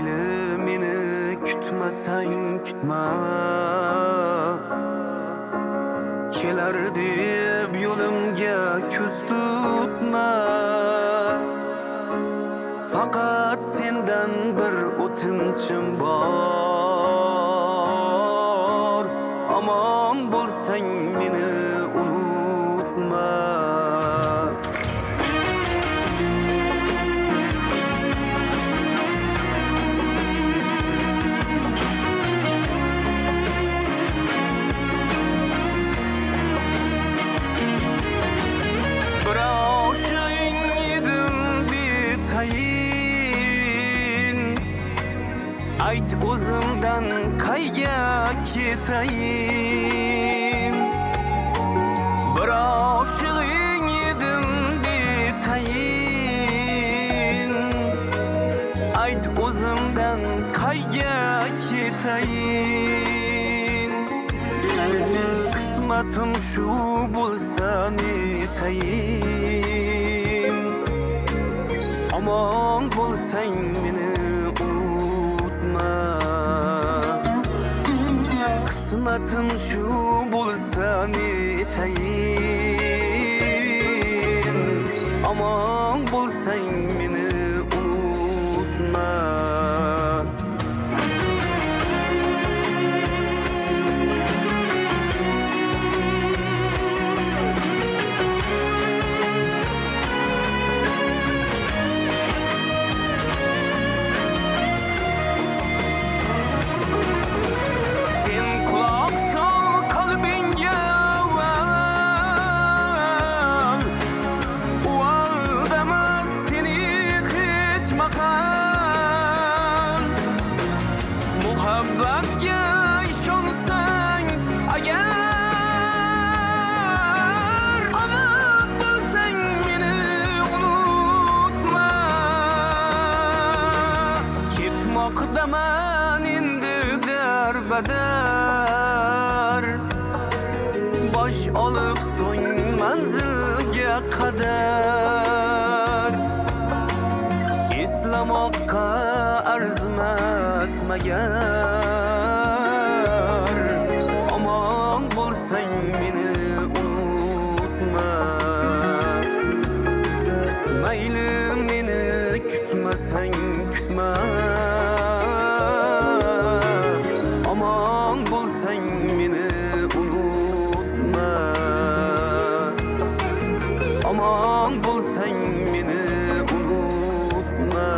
mayli meni kutmasang kutma, kelar deb yo'limga ko'z tutma. Faqat sendan bir o'tinchim bor, omon bo'lsang meni unutma. Bir oshiq edim betayin, ayt o'zimdan qayga ketayin. Bir oshiq edim betayin, ayt o'zimdan qayga ketayin. Qismatim shu bo'lsa netayin, omon bo'lsang meni unutma. Qismatim shu bo'lsa netayin, omon bo'lsang meni unutma. Muhabbatga ishonsang agar, omon bo'lsang meni unutma. Ketmoqdaman endi darbadar, bosh olib so'ng manzilga qadar. Eslamoqqa arzimas magar, omon bo'lsang meni unutma. Mayli meni kutmasang kutma, omon bo'lsang meni unutma. Omon bo'lsang meni unutma.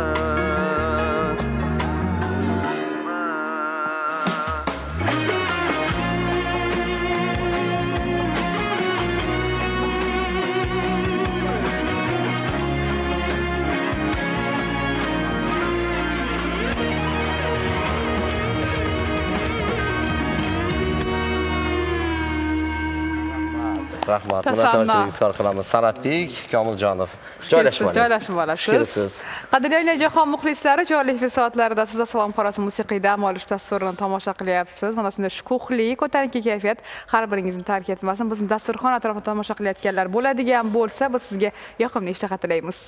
Rahmat. Minnatdorchilik izhor qilamiz. San'atbek Komiljonov. Joylashib olasiz. Qadrli Onajon muxlislari, jonli efir soatlarida siz Salom Qorasi musiqiy dam olish dasturini tomosha qilyapsiz. Mana shunday shukuhli, ko'tarinki kayfiyat har biringizni tark etmasin. Bizni dasturxon atrofida tomosha qilayotganlar bo'ladigan bo'lsa, biz sizga yoqimli ishtaha tilaymiz.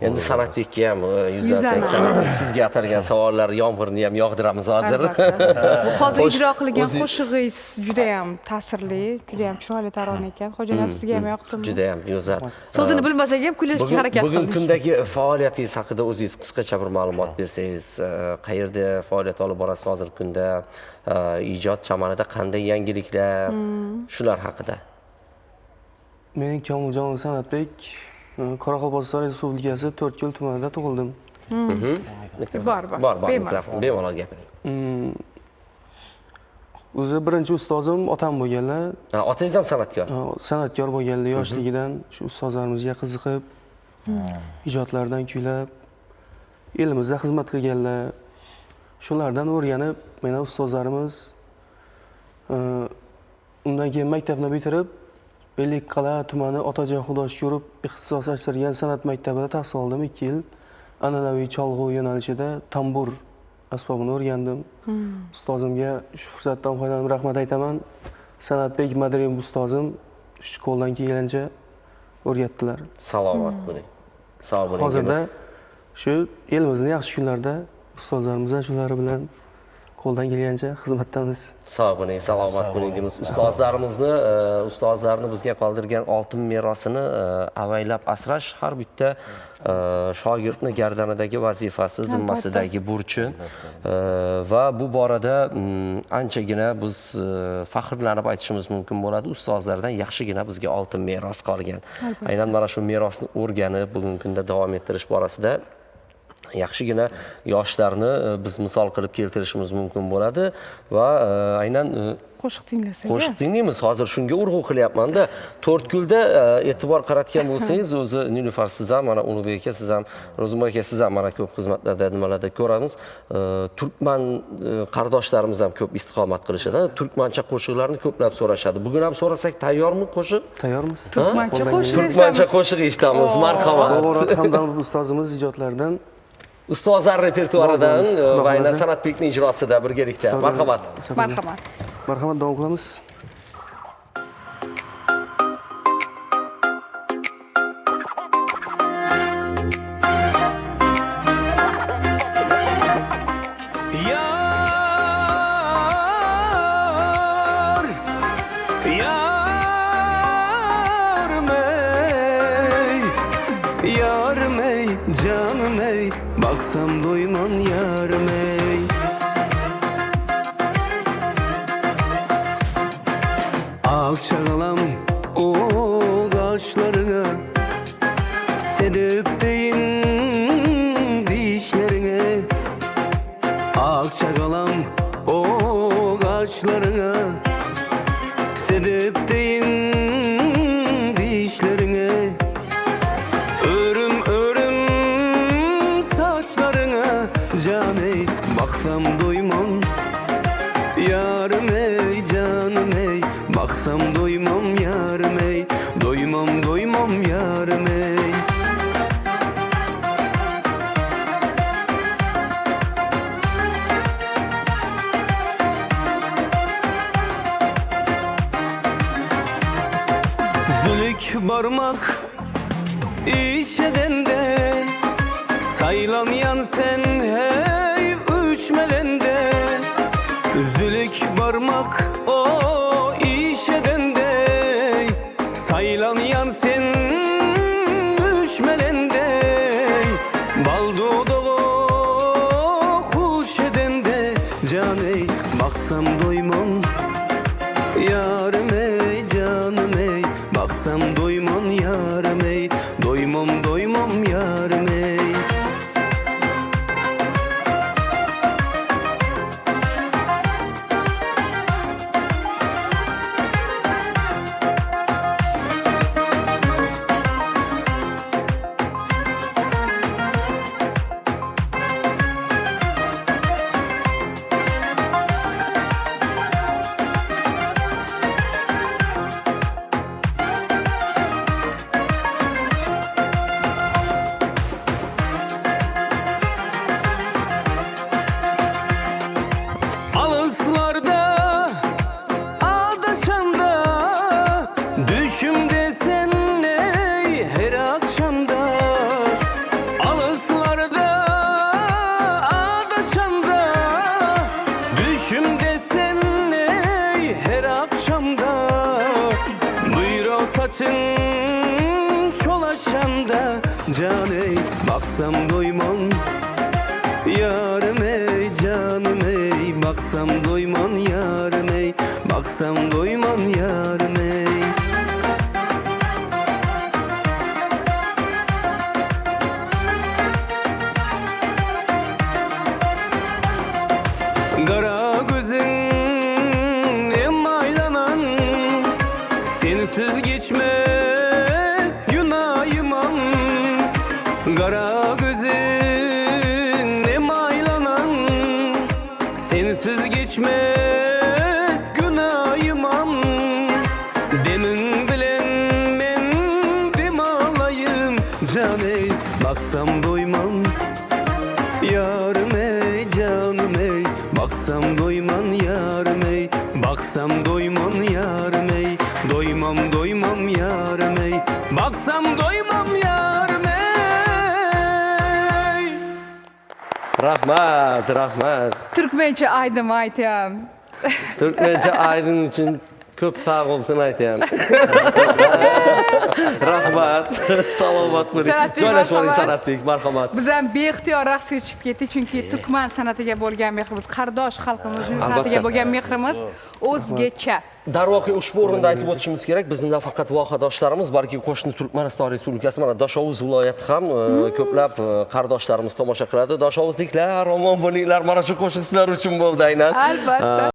Endi San'atbekka ham yuzlansak, San'atbek sizga atalgan savollar yomg'irni ham yog'diramiz hozir. Hozir ijro qilgan qo'shig'ingiz juda ham ta'sirli, juda ham chiroyli tarona ekan. Xo'jalar sizga ham yoqdimi? Juda ham go'zal. So'zini bilmasak ham kuylashga harakat qildik. Bugungi kundagi faoliyatingiz haqida o'zingiz qisqacha bir ma'lumot bersangiz, qayerda faoliyat olib borasiz hozirgi kunda? Ijod chamanida qanday yangiliklar, shular haqida. Men Komiljonov San'atbek Qoraqalpog'iston Respublikasi To'rtko'l tumanida tug'ildim. Bor, mikrofon bemalol gapiring. O'zi birinchi ustozim otam bo'lganlar. Otangiz ham san'atkor? San'atkor bo'lganlar yoshligidan shu ustozlarimizga qiziqib, ijodlardan kuylab, elimizda xizmat qilganlar. Shulardan o'rganib, mana ustozlarimiz undan keyin maktabni bitirib, Ellikqal'a tumani Otajon Xudoshko'rov ixtisoslashtirilgan san'at maktabida tahsil oldim 2 yil. An'anaviy cholg'u yo'nalishida tambur asbobini o'rgandim. Ustozimga shu fursatdan foydalanib rahmat aytaman. San'atbek Madrim ustozim shu qo'ldan kelgancha o'rgatdilar. Salomat bo'ling. Sog' bo'ling. Hozirda shu elimizning yaxshi kunlarida ustozlarimiz shulari bilan qo'ldan kelgancha xizmatdamiz. Sog' bo'ling, salomat bo'ling deymiz. Ustozlarni bizga qoldirgan oltin merosini avaylab asrash har bitta shogirdni gardanidagi vazifasi, zimmasidagi burchi va bu borada anchagina biz faxrlanib aytishimiz mumkin bo'ladi. Ustozlardan yaxshigina bizga oltin meros qolgan. Aynan mana shu merosni o'rganib, bugungi kunda davom ettirish borasida yaxshigina yoshlarni biz misol qilib keltirishimiz mumkin bo'ladi va aynan Qo'shiq tinglasak. qo'shiq tinglaymiz. Hozir shunga urg'u qilyapman-da. To'rtgulda e'tibor qaratgan bo'lsangiz, o'zi Nilufar siz ham, mana Ulug'bek aka siz ham, Ro'zim aka siz ham mana ko'p xizmatlarda nimalarda ko'ramiz. Turkman qardoshlarimiz ham ko'p istiqomat qilishadi. Turkmancha qo'shiqlarni ko'plab so'rashadi. Bugun ham so'rasak tayyormi qo'shiq? Tayyormiz. Turkmancha qo'shiq Turkmancha qo'shiq eshitamiz. Marhamat. Boborat Hamdamov ustozimiz ijodlaridan Ustozlar repertuaridan Xudo va aynan xohlasa. Sanatbekning ijrosida birgalikda. Marhamat. Marhamat. Marhamat, davom qilamiz. Yarım ey, canım ey, baksam doymam yarım ey. Alçalam o kaşlarına, sedip deyin dişlerine. Alçalam o kaşlarına, sedip deyin dişlerine. Örüm örüm saçlarına, can ey, baksam doymam yarım ey, canım ey, baksam doymam yarım ey, doymam doymam yarım ey. Zülük barmak iş edende, saylanyan sen hey üç melende. Zülük barmak o iş edende, saylanyan sen üç melende. Baldoğdu kuş edende, can ey, baksam doymam yarım ey, canım ey, baksam doymam yarım ey, doymam doymam yarım ey. Alıslarda, adaşanda, düşümde sen ey her akşamda. Alıslarda, adaşanda, düşümde sen ey her akşamda. Buyur o saçın çolaşanda, can ey, baksam doymam yarım ey, canım ey, baksam doymam yarım ey, baksam doymam yarım ey. Kara gözün emaylanan, sensiz geçmez günahımam. Kara gözün emaylanan, sensiz geçmez günahımam. Demin bilen men dem alayım, can ey, baksam doymam yarım ey, canım ey, baksam doymam yarım ey, baksam doymam yarım ey, doymam doymam yarım ey, baksam doymam yarım ey. Rahmat, rahmat. Turkmencha aydim aytayam. Turkmencha aydın uchun ko'p sog' bo'lsin aytayam. Rahmat. Salomat bo'ling. San'atbek, Joylashib oling marhamat. San'atbek, marhamat. Biz ham beixtiyor raqsga tushib ketdik, chunki turkman san'atiga bo'lgan mehrimiz, qardosh xalqimizning Albatta. san'atiga bo'lgan mehrimiz o'zgacha. Darvoqe ushbu o'rinda aytib o'tishimiz kerak, bizning nafaqat vohadoshlarimiz, balki qo'shni Turkmaniston Respublikasi, mana Doshovuz viloyati ham ko'plab qardoshlarimiz tomosha qiladi. Doshovuzliklar, omon bo'linglar, mana shu qo'shiq sizlar uchun bo'ldi aynan. Albatta.